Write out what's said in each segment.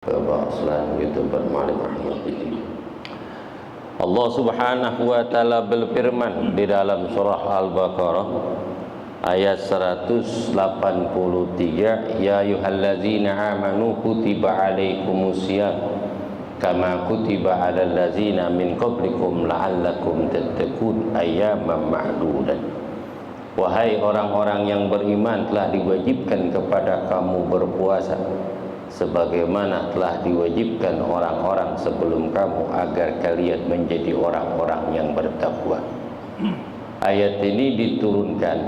YouTuber Malik Rahmatullahi. Allah Subhanahu wa taala berfirman di dalam surah Al-Baqarah ayat 183, ya ayyuhallazina amanu kutiba alaikumusiyam kama kutiba alal ladzina min qablikum la'allakum tattaqun ayyaman ma'dudat. Wahai orang-orang yang beriman, telah diwajibkan kepada kamu berpuasa sebagaimana telah diwajibkan orang-orang sebelum kamu agar kalian menjadi orang-orang yang bertakwa. Ayat ini diturunkan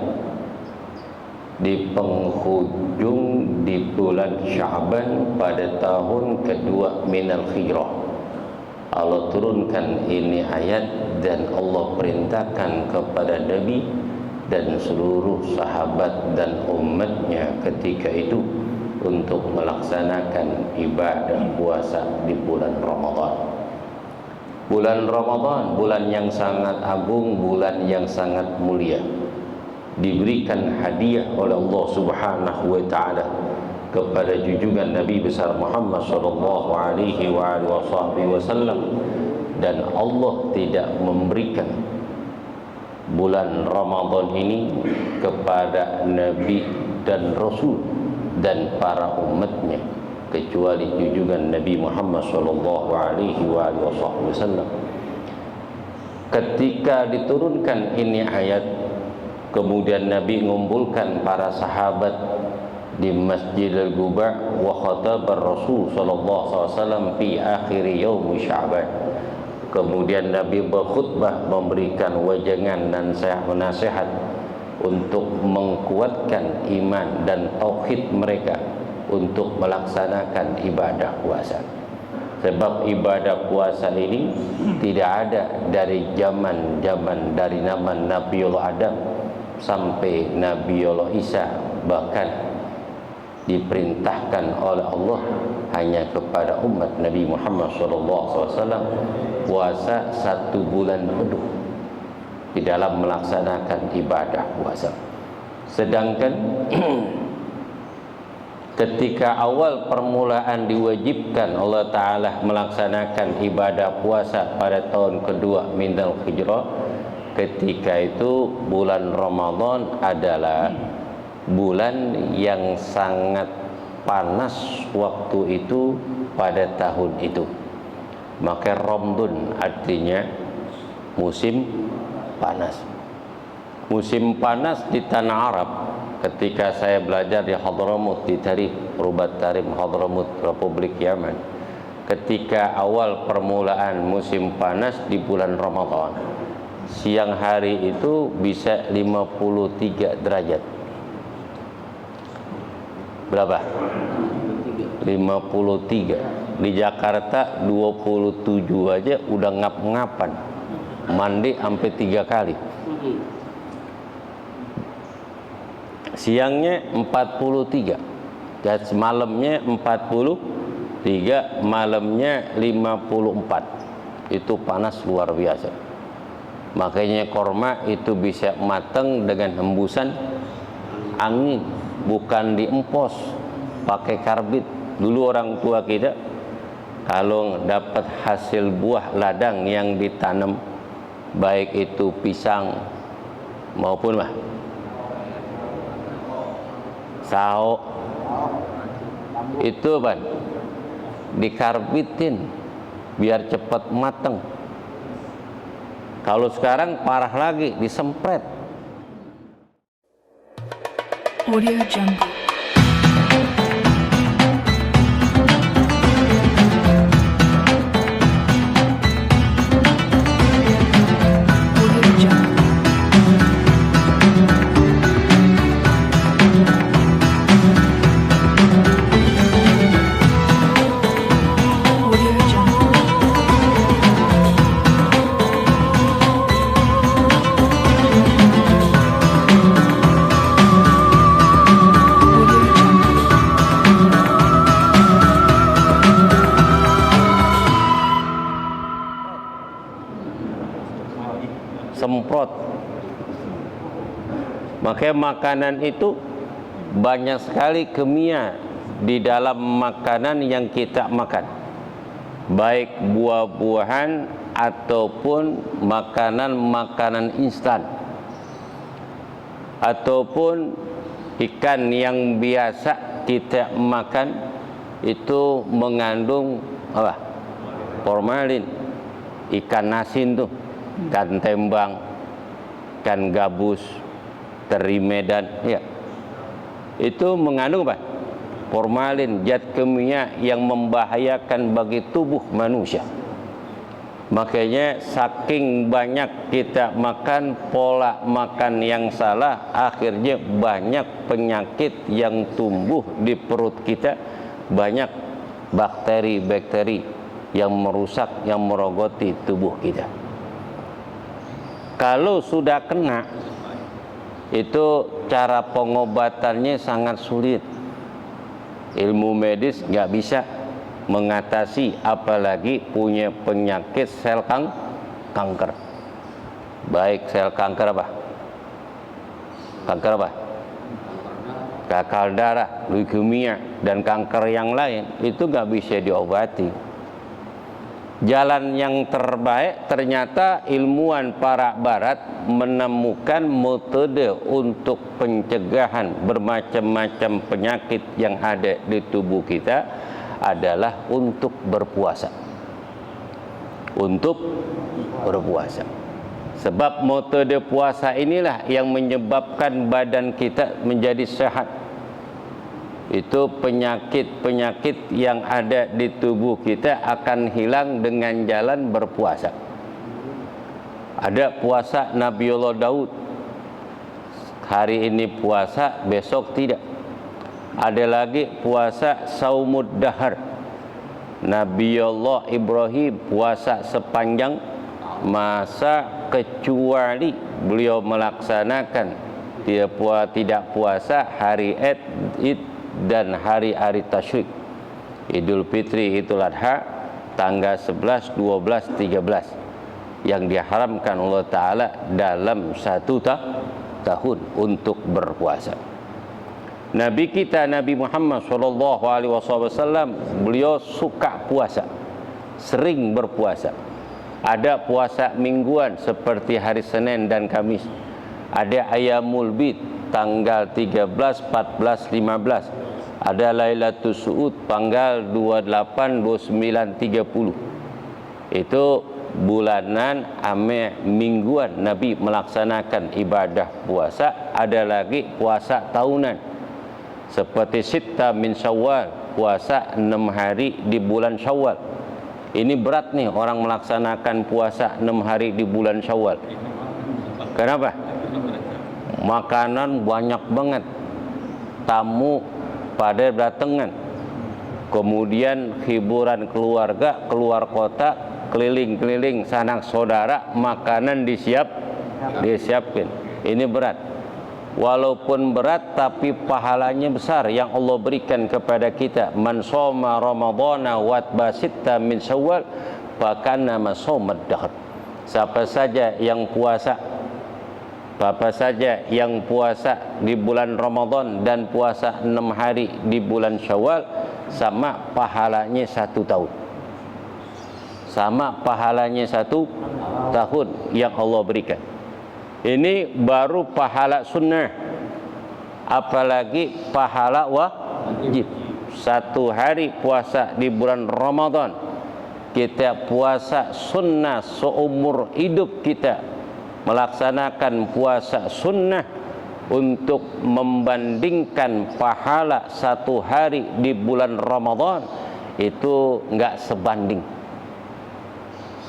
di penghujung di bulan Sya'ban pada tahun kedua minal hijrah. Allah turunkan ini ayat dan Allah perintahkan kepada Nabi dan seluruh sahabat dan umatnya ketika itu untuk melaksanakan ibadah puasa di bulan Ramadan. Bulan Ramadan, bulan yang sangat agung, bulan yang sangat mulia. Diberikan hadiah oleh Allah Subhanahu wa taala kepada junjungan Nabi besar Muhammad sallallahu alaihi wasallam, dan Allah tidak memberikan bulan Ramadan ini kepada Nabi dan Rasul dan para umatnya kecuali junjungan Nabi Muhammad sallallahu alaihi wasallam. Ketika diturunkan ini ayat, kemudian Nabi mengumpulkan para sahabat di Masjidil Quba wa khataba Rasul sallallahu alaihi wasallam fi akhir yaum Sya'ban. Kemudian Nabi berkhutbah, memberikan wajangan dan nasihat untuk menguatkan iman dan tauhid mereka untuk melaksanakan ibadah puasa. Sebab ibadah puasa ini tidak ada dari zaman dari zaman Nabiullah Adam sampai Nabiullah Isa, bahkan diperintahkan oleh Allah hanya kepada umat Nabi Muhammad SAW puasa 1 bulan penuh di dalam melaksanakan ibadah puasa. Sedangkan ketika awal permulaan diwajibkan Allah Ta'ala melaksanakan ibadah puasa pada tahun kedua minal hijrah, ketika itu bulan Ramadan adalah bulan yang sangat panas waktu itu pada tahun itu. Maka Ramadan artinya musim panas. Musim panas di tanah Arab. Ketika saya belajar di Hadramut, di Rubat Tarim Hadramut, Republik Yaman, ketika awal permulaan musim panas di bulan Ramadan, siang hari itu bisa 53 derajat. Berapa? 53. Di Jakarta 27 aja udah ngap-ngapan. Mandi sampai 3 kali. Siangnya 43, dan malamnya 43, malamnya 54. Itu panas luar biasa. Makanya korma itu bisa matang dengan hembusan angin, bukan diempos pakai karbit. Dulu orang tua kita kalau dapat hasil buah ladang yang ditanam, baik itu pisang maupun sawo, itu dikarbitin biar cepat matang. Kalau sekarang parah lagi, disempret. Audio Jungle. Semprot. Makanya makanan itu banyak sekali kimia di dalam makanan yang kita makan, baik buah-buahan ataupun makanan-makanan instan, ataupun ikan yang biasa kita makan, itu mengandung apa? Formalin. Ikan asin tuh, ikan tembang, ikan gabus, teri Medan, ya, itu mengandung apa? Formalin, zat kimia yang membahayakan bagi tubuh manusia. Makanya saking banyak kita makan, pola makan yang salah, akhirnya banyak penyakit yang tumbuh di perut kita, banyak bakteri-bakteri yang merusak, yang merogoti tubuh kita. Kalau sudah kena, itu cara pengobatannya sangat sulit. Ilmu medis nggak bisa mengatasi, apalagi punya penyakit sel kanker. Baik sel kanker apa? Kanker apa? Gagal darah, leukemia, dan kanker yang lain, itu nggak bisa diobati. Jalan yang terbaik, ternyata ilmuwan para barat menemukan metode untuk pencegahan bermacam-macam penyakit yang ada di tubuh kita adalah untuk berpuasa. Untuk berpuasa. Sebab metode puasa inilah yang menyebabkan badan kita menjadi sehat. Itu penyakit-penyakit yang ada di tubuh kita akan hilang dengan jalan berpuasa. Ada puasa Nabiullah Daud, hari ini puasa, besok tidak. Ada lagi puasa Saumud Dahar, Nabiullah Ibrahim puasa sepanjang masa, kecuali beliau melaksanakan tidak puasa hari Id dan hari-hari tasyrik, Idul Fitri, Idul Adha, tanggal 11, 12, 13, yang diharamkan Allah Ta'ala dalam satu tahun untuk berpuasa. Nabi kita, Nabi Muhammad SAW, beliau suka puasa, sering berpuasa. Ada puasa mingguan seperti hari Senin dan Kamis. Ada Ayyamul Bid tanggal 13, 14, 15. Ada Lailatul Su'ud tanggal 28, 29, 30. Itu bulanan ame mingguan Nabi melaksanakan ibadah puasa. Ada lagi puasa tahunan seperti Sitta min Syawal, puasa 6 hari di bulan Syawal. Ini berat nih orang melaksanakan puasa 6 hari di bulan Syawal. Kenapa? Makanan banyak banget, tamu pada datangan, kemudian hiburan keluarga, keluar kota, keliling-keliling sanak saudara, makanan disiapkan. Ini berat. Walaupun berat, tapi pahalanya besar yang Allah berikan kepada kita. Man shoma ramadhana watba sitta min syawal fakana ma shomad dahr. Siapa saja yang puasa di bulan Ramadan dan puasa 6 hari di bulan Syawal, sama pahalanya 1 tahun. Sama pahalanya 1 tahun yang Allah berikan. Ini baru pahala sunnah, apalagi pahala wajib. 1 hari puasa di bulan Ramadan, kita puasa sunnah seumur hidup kita. Melaksanakan puasa sunnah untuk membandingkan pahala 1 hari di bulan Ramadan, itu enggak sebanding.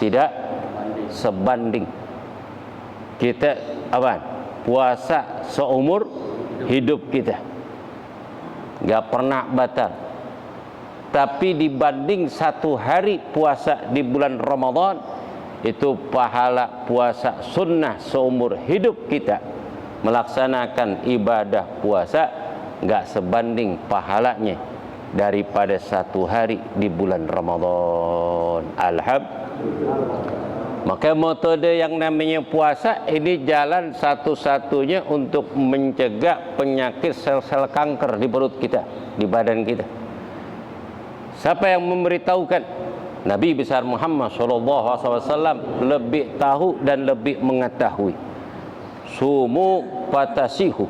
Tidak sebanding. Kita puasa seumur hidup kita, enggak pernah batal. Tapi dibanding 1 hari puasa di bulan Ramadan, itu pahala puasa sunnah seumur hidup kita melaksanakan ibadah puasa enggak sebanding pahalanya daripada 1 hari di bulan Ramadan. Alhamdulillah. Maka metode yang namanya puasa ini jalan satu-satunya untuk mencegah penyakit sel-sel kanker di perut kita, di badan kita. Siapa yang memberitahukan? Nabi besar Muhammad SAW lebih tahu dan lebih mengetahui. Sumu fatasihu,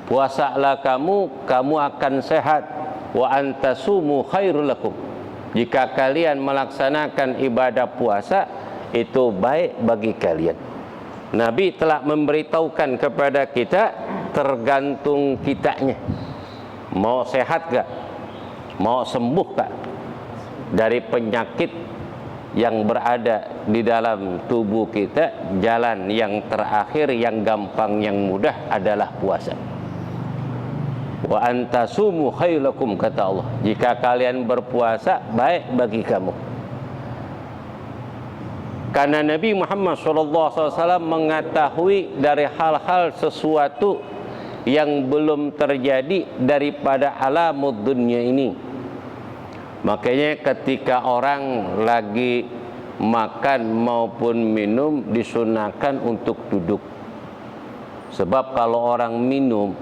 puasalah kamu, kamu akan sehat. Wa antasumu khairul lakum, jika kalian melaksanakan ibadah puasa itu baik bagi kalian. Nabi telah memberitahukan kepada kita, tergantung kitanya. Mau sehat gak? Mau sembuh gak dari penyakit yang berada di dalam tubuh kita? Jalan yang terakhir, yang gampang, yang mudah adalah puasa. Wa antasumu khairakum, kata Allah, jika kalian berpuasa baik bagi kamu. Karena Nabi Muhammad SAW mengetahui dari hal-hal sesuatu yang belum terjadi daripada alamud dunia ini. Makanya ketika orang lagi makan maupun minum disunahkan untuk duduk. Sebab kalau orang minum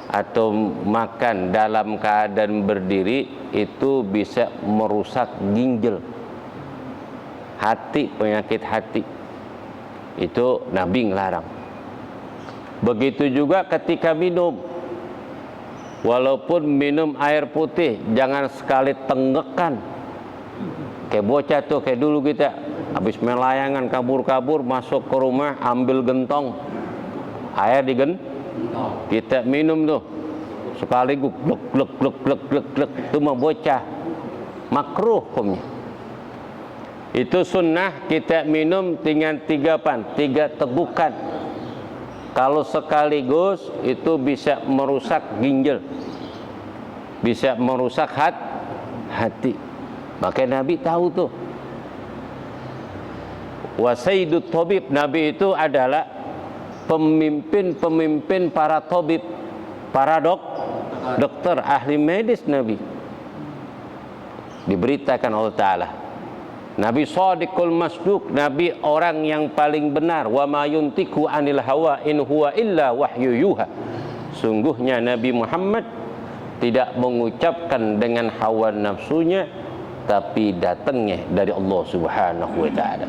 atau makan dalam keadaan berdiri itu bisa merusak ginjal, hati, penyakit hati. Itu Nabi ngelarang. Begitu juga ketika minum, walaupun minum air putih jangan sekali tenggekan. Kayak bocah tuh, kayak dulu kita habis melayangan kabur-kabur masuk ke rumah, ambil gentong air kita minum tuh sekaligus glek glek glek glek glek glek, itu mah bocah, makruh hukumnya. Itu sunnah kita minum dengan 3 tegukan. Kalau sekaligus itu bisa merusak ginjal, bisa merusak hati. Maka Nabi tahu tuh. Wa sayyidut tabib, Nabi itu adalah pemimpin para tabib, para dokter, ahli medis. Nabi diberitakan Allah Ta'ala, Nabi shadiqul masduq, Nabi orang yang paling benar. Wa ma yuntiku anil hawa in huwa illa wahyu yuha. Sungguhnya Nabi Muhammad tidak mengucapkan dengan hawa nafsunya, tapi datangnya dari Allah Subhanahu wa Ta'ala.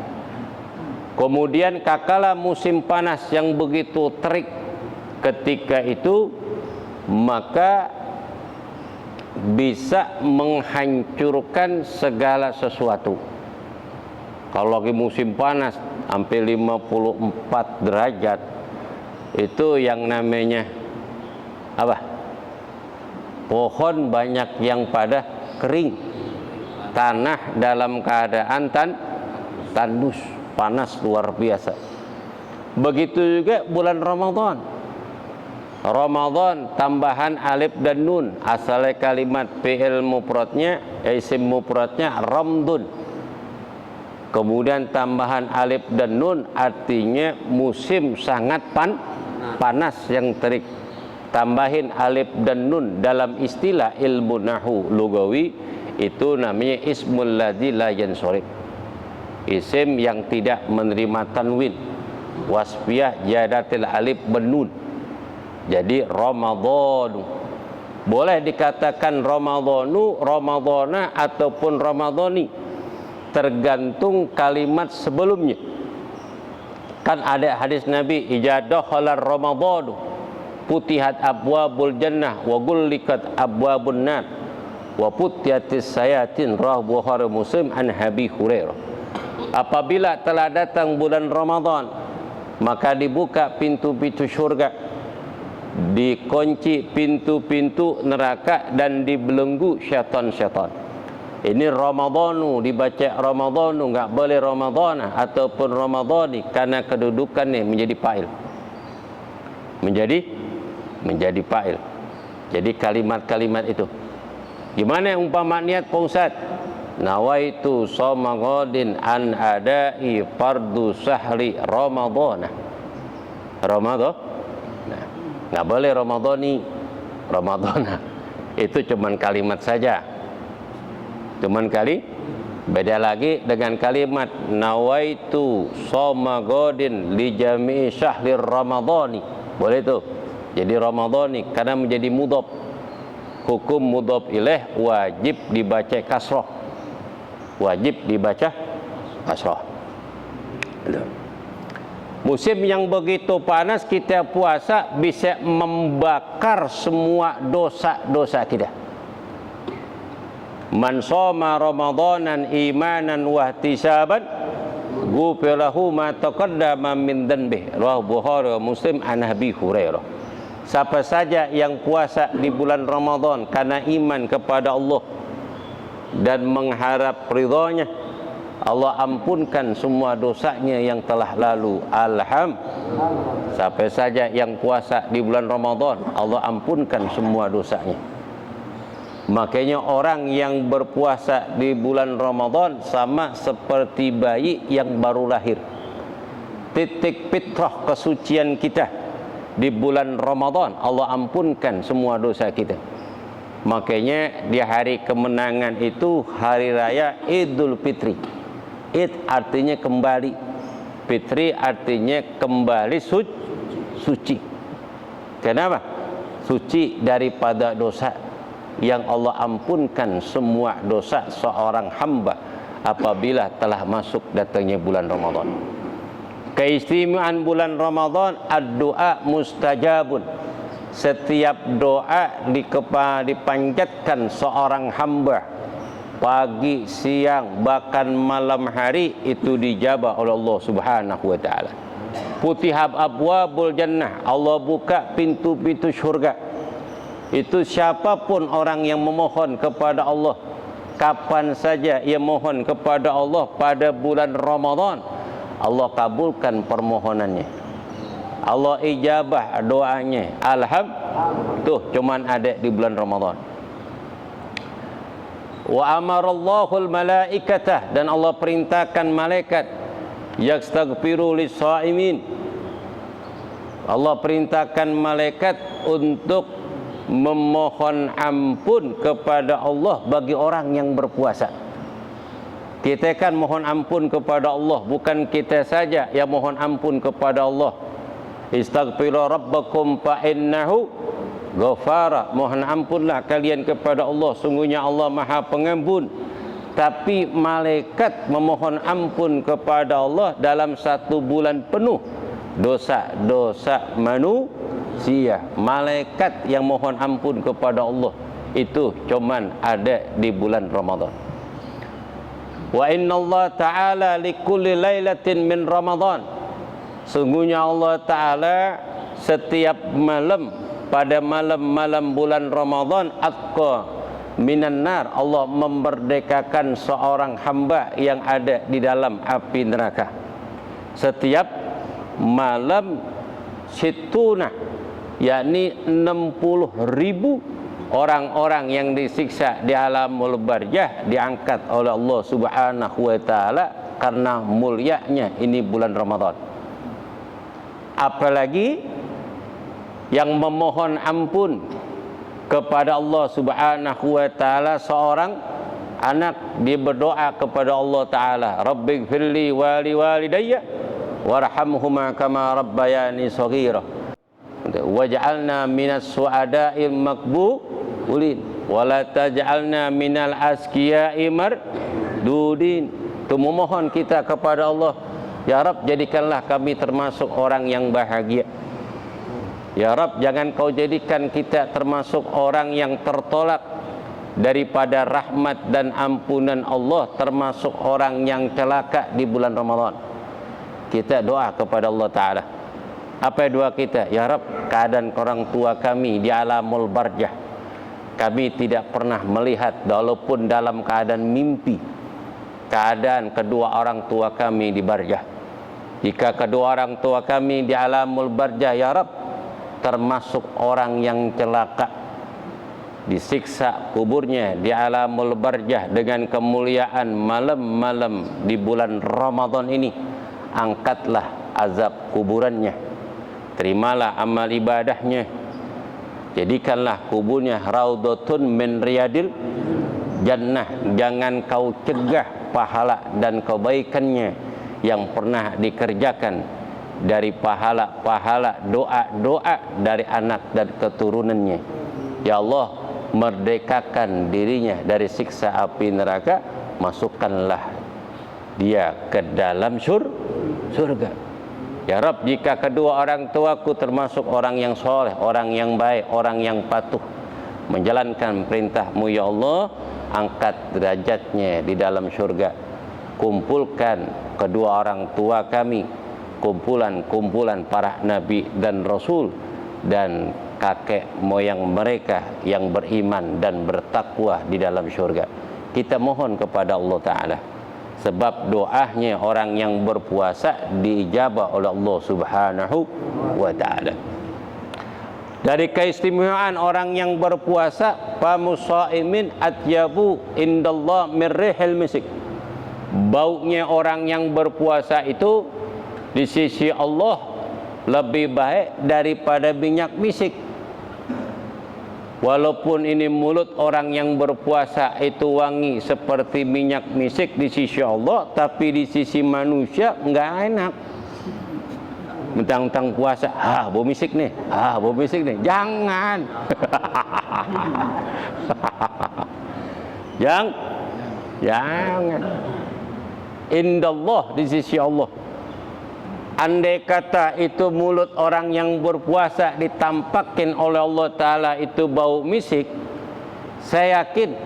Kemudian kakala musim panas yang begitu terik ketika itu, maka bisa menghancurkan segala sesuatu. Kalau lagi musim panas sampai 54 derajat, itu yang namanya apa? Pohon banyak yang pada kering, tanah dalam keadaan tandus, panas luar biasa. Begitu juga bulan Ramadan. Ramadan tambahan alif dan nun, asalnya kalimat fi'il mufradnya, isim mufradnya ramdun. Kemudian tambahan alif dan nun artinya musim sangat panas yang terik. Tambahin alif dan nun dalam istilah ilmu nahwu lugawi itu namanya ismul ladzi la yansharif. Isim yang tidak menerima tanwin. Wasfiyah jadatil alif dan nun. Jadi Ramadan boleh dikatakan Ramadhanu, Ramadhana ataupun Ramadhani, tergantung kalimat sebelumnya. Kan ada hadis Nabi, ijadakhala Ramadhanu futihat abwabul jannah wa gullikat abwabun nar wa futihatis sayatin, rawahu Bukhari Muslim an Abi Hurairah. Apabila telah datang bulan Ramadan, maka dibuka pintu-pintu surga, dikunci pintu-pintu neraka, dan dibelenggu syaitan-syaitan. Ini Ramadhanu, dibaca Ramadhanu, enggak boleh Ramadhana ataupun Ramadhani, karena kedudukannya menjadi fa'il. Menjadi fa'il. Jadi kalimat-kalimat itu. Gimana umpama niat Pak Ustaz? Nawaitu shoma ghadin an adai fardu sahri Ramadhana. Ramadhan. Nah, enggak boleh Ramadhana. Itu cuman kalimat saja. Beda lagi dengan kalimat nawaitu shoma ghadin li jami'i syahri ramadhani. Boleh itu. Jadi ramadhani karena menjadi mudhaf. hukum mudhaf ilaih wajib dibaca kasrah. Wajib dibaca kasrah. Musim yang begitu panas kita puasa bisa membakar semua dosa-dosa kita. Man shoma ramadanan imanan wa ihtisaban ghufira lahu ma taqaddama min dhanbihi. Rawahu Bukhari wa Muslim an Abi Hurairah. Siapa saja yang puasa di bulan Ramadan karena iman kepada Allah dan mengharap ridhonya, Allah ampunkan semua dosanya yang telah lalu. Alhamdulillah. Siapa saja yang puasa di bulan Ramadan, Allah ampunkan semua dosanya. Makanya orang yang berpuasa di bulan Ramadan sama seperti bayi yang baru lahir. Titik fitrah kesucian kita di bulan Ramadan, Allah ampunkan semua dosa kita. Makanya di hari kemenangan itu hari raya Idul Fitri. Id artinya kembali, Fitri artinya kembali suci. Kenapa? Suci daripada dosa, yang Allah ampunkan semua dosa seorang hamba apabila telah masuk datangnya bulan Ramadan. Keistimewaan bulan Ramadan, ad-doa mustajabun. Setiap doa dipanjatkan seorang hamba pagi, siang, bahkan malam hari itu dijabah oleh Allah Subhanahu wa taala. Futihab abwabul jannah, Allah buka pintu-pintu surga. Itu siapapun orang yang memohon kepada Allah, kapan saja ia mohon kepada Allah pada bulan Ramadan, Allah kabulkan permohonannya. Allah ijabah doanya. Alhamdulillah. Tuh cuman ada di bulan Ramadan. Wa amarallahul malaikatah, dan Allah perintahkan malaikat yastaghfiru lis-shaimin. Allah perintahkan malaikat untuk memohon ampun kepada Allah bagi orang yang berpuasa. Kita kan mohon ampun kepada Allah, bukan kita saja yang mohon ampun kepada Allah. Istaghfiru rabbakum fa innahu ghafara. Mohon ampunlah kalian kepada Allah, sungguhnya Allah Maha Pengampun. Tapi malaikat memohon ampun kepada Allah dalam satu bulan penuh dosa-dosa manusia. Malaikat yang mohon ampun kepada Allah itu cuman ada di bulan Ramadan. Wa inna Allah ta'ala likulli lailatin min Ramadan. Sungguhnya Allah Ta'ala setiap malam, pada malam-malam bulan Ramadan, atqa minan nar, Allah memerdekakan seorang hamba yang ada di dalam api neraka. Setiap malam situna, yakni 60.000 orang-orang yang disiksa di alamul barzah diangkat oleh Allah Subhanahu wa taala karena mulianya ini bulan Ramadan. Apalagi yang memohon ampun kepada Allah Subhanahu wa taala, seorang anak dia berdoa kepada Allah taala, Rabbighfirli wa liwalidayya warhamhuma kama rabbayani shaghira waj'alna minas su'ada'il maqbulin wa la taj'alna minal asqiya'i mardudin. Itu memohon kita kepada Allah, ya Rabb, jadikanlah kami termasuk orang yang bahagia. Ya Rabb, jangan kau jadikan kita termasuk orang yang tertolak daripada rahmat dan ampunan Allah, termasuk orang yang celaka di bulan Ramadan. Kita doa kepada Allah Ta'ala. Apa doa kita? Ya Rabb, keadaan orang tua kami di alamul barzah, kami tidak pernah melihat walaupun dalam keadaan mimpi keadaan kedua orang tua kami di barzah. Jika kedua orang tua kami di alamul barzah, ya Rabb, termasuk orang yang celaka, disiksa kuburnya di alamul barzah dengan kemuliaan malam-malam di bulan Ramadan ini, angkatlah azab kuburannya, terimalah amal ibadahnya, jadikanlah kuburnya raudhatun min riyadil jannah. Jangan kau cegah pahala dan kebaikannya yang pernah dikerjakan dari pahala-pahala doa-doa dari anak dan keturunannya. Ya Allah, merdekakan dirinya dari siksa api neraka, masukkanlah dia ke dalam surga. Ya Rabb, jika kedua orang tuaku termasuk orang yang soleh, orang yang baik, orang yang patuh menjalankan perintah-Mu ya Allah, angkat derajatnya di dalam surga. Kumpulkan kedua orang tua kami, kumpulan para nabi dan rasul, dan kakek moyang mereka yang beriman dan bertakwa di dalam surga. Kita mohon kepada Allah Ta'ala, sebab doanya orang yang berpuasa diijabah oleh Allah Subhanahu wa Ta'ala. Dari keistimewaan orang yang berpuasa, famusaimin atyabu indallah min rihil misik. Baunya orang yang berpuasa itu di sisi Allah lebih baik daripada minyak misik. Walaupun ini mulut orang yang berpuasa itu wangi seperti minyak misik di sisi Allah, tapi di sisi manusia enggak enak. Mentang-mentang puasa, bau misik nih, bau misik nih. Jangan. Jangan. Indallah, di sisi Allah. Andai kata itu mulut orang yang berpuasa ditampakin oleh Allah Ta'ala itu bau misik, saya yakin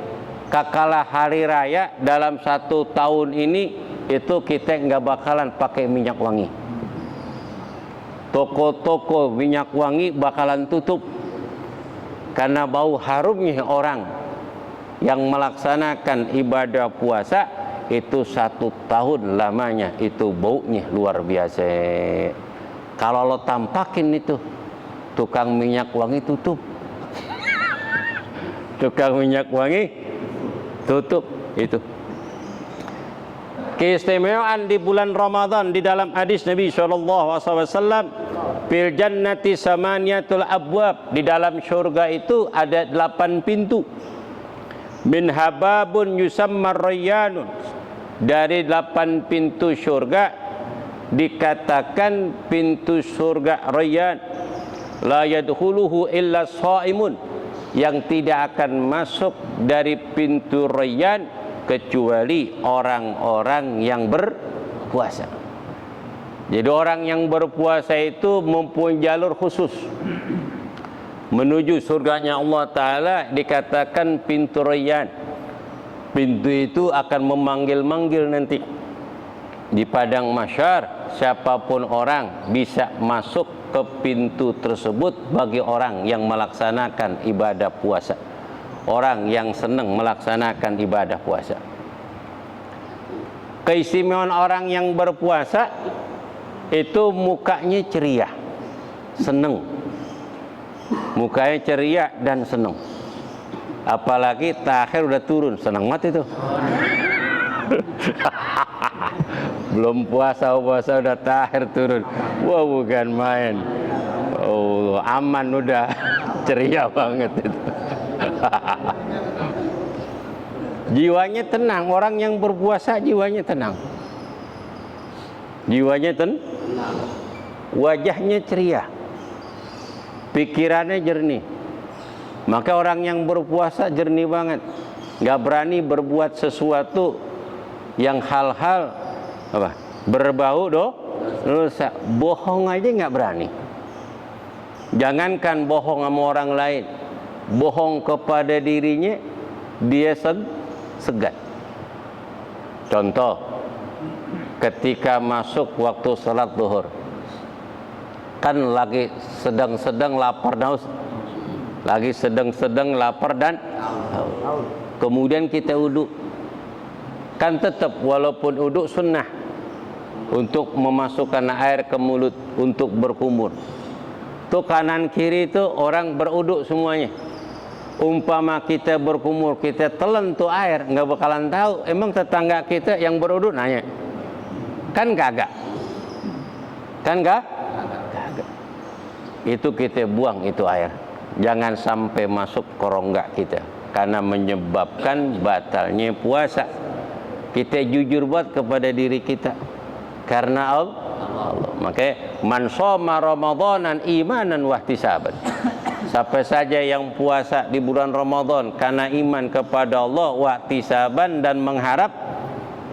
kakalah hari raya dalam 1 tahun ini itu kita nggak bakalan pakai minyak wangi. Toko-toko minyak wangi bakalan tutup karena bau harumnya orang yang melaksanakan ibadah puasa itu 1 tahun lamanya itu baunya luar biasa. Kalau lo tampakin itu tukang minyak wangi tutup. Tukang minyak wangi tutup itu. Keistimewaan di bulan Ramadan di dalam hadis Nabi SAW, fil jannati samaniyatul abwab, di dalam surga itu ada 8 pintu. Min hababun yusammar rayyanun, dari 8 pintu surga dikatakan pintu surga Rayyan. La yadkhuluhu illa shaimun, yang tidak akan masuk dari pintu Rayyan kecuali orang-orang yang berpuasa. Jadi orang yang berpuasa itu mempunyai jalur khusus menuju surganya Allah Ta'ala, dikatakan pintu Rayyan. Pintu itu akan memanggil-manggil nanti di padang mahsyar. Siapapun orang bisa masuk ke pintu tersebut bagi orang yang melaksanakan ibadah puasa, orang yang senang melaksanakan ibadah puasa. Keistimewaan orang yang berpuasa itu mukanya ceria, senang. Mukanya ceria dan senang. Apalagi takhir udah turun, senang mati tuh. Belum puasa udah takhir turun. Wah, bukan main. Oh, aman udah. Ceria banget itu. Jiwanya tenang, orang yang berpuasa jiwanya tenang. Jiwanya tenang. Wajahnya ceria. Pikirannya jernih. Maka orang yang berpuasa jernih banget, nggak berani berbuat sesuatu yang hal-hal berbau dosa. Bohong aja nggak berani. Jangankan bohong sama orang lain, bohong kepada dirinya dia segan. Contoh, ketika masuk waktu salat zuhur, kan lagi sedang-sedang lapar dan haus. Lagi sedang-sedang lapar dan haus. Kemudian kita uduk. Kan tetap walaupun uduk sunnah untuk memasukkan air ke mulut untuk berkumur. Tuh kanan kiri itu orang beruduk semuanya. Umpama kita berkumur, kita telan tuh air, nggak bakalan tahu. Emang tetangga kita yang beruduk nanya, kan kagak? Kan kagak? Itu kita buang itu air. Jangan sampai masuk ke rongga kita, karena menyebabkan batalnya puasa. Kita jujur buat kepada diri kita, karena Allah. Makanya man shoma ramadanan imanan wahtisaban, Siapa saja yang puasa di bulan Ramadan karena iman kepada Allah, wahtisaban, dan mengharap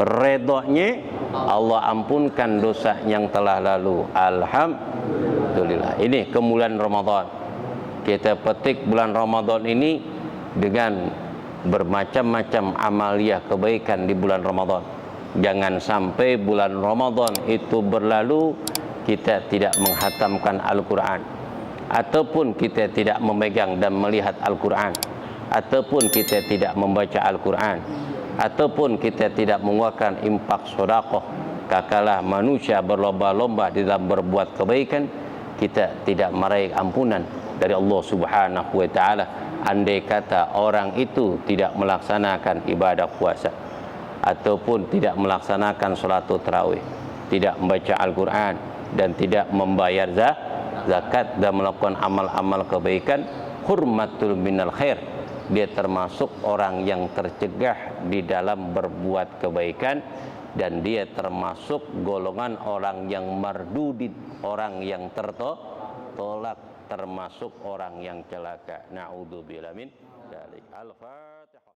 redha-Nya, Allah ampunkan dosa yang telah lalu. Alhamdulillah. Ini kemuliaan Ramadan. Kita petik bulan Ramadan ini dengan bermacam-macam amaliyah kebaikan di bulan Ramadan. Jangan sampai bulan Ramadan itu berlalu kita tidak menghatamkan Al-Quran, ataupun kita tidak memegang dan melihat Al-Quran, ataupun kita tidak membaca Al-Quran, ataupun kita tidak mengeluarkan infak sedekah. Kakalah manusia berlomba-lomba di dalam berbuat kebaikan, kita tidak meraih ampunan dari Allah Subhanahu wa taala. Andai kata orang itu tidak melaksanakan ibadah puasa, ataupun tidak melaksanakan salat tarawih, tidak membaca Al-Quran, dan tidak membayar zakat, dan melakukan amal-amal kebaikan, hurmatul minal khair, dia termasuk orang yang tercegah di dalam berbuat kebaikan, dan dia termasuk golongan orang yang mardudin, orang yang tertolak, termasuk orang yang celaka. Na'udzubillah min dzalik. Al-Fatihah.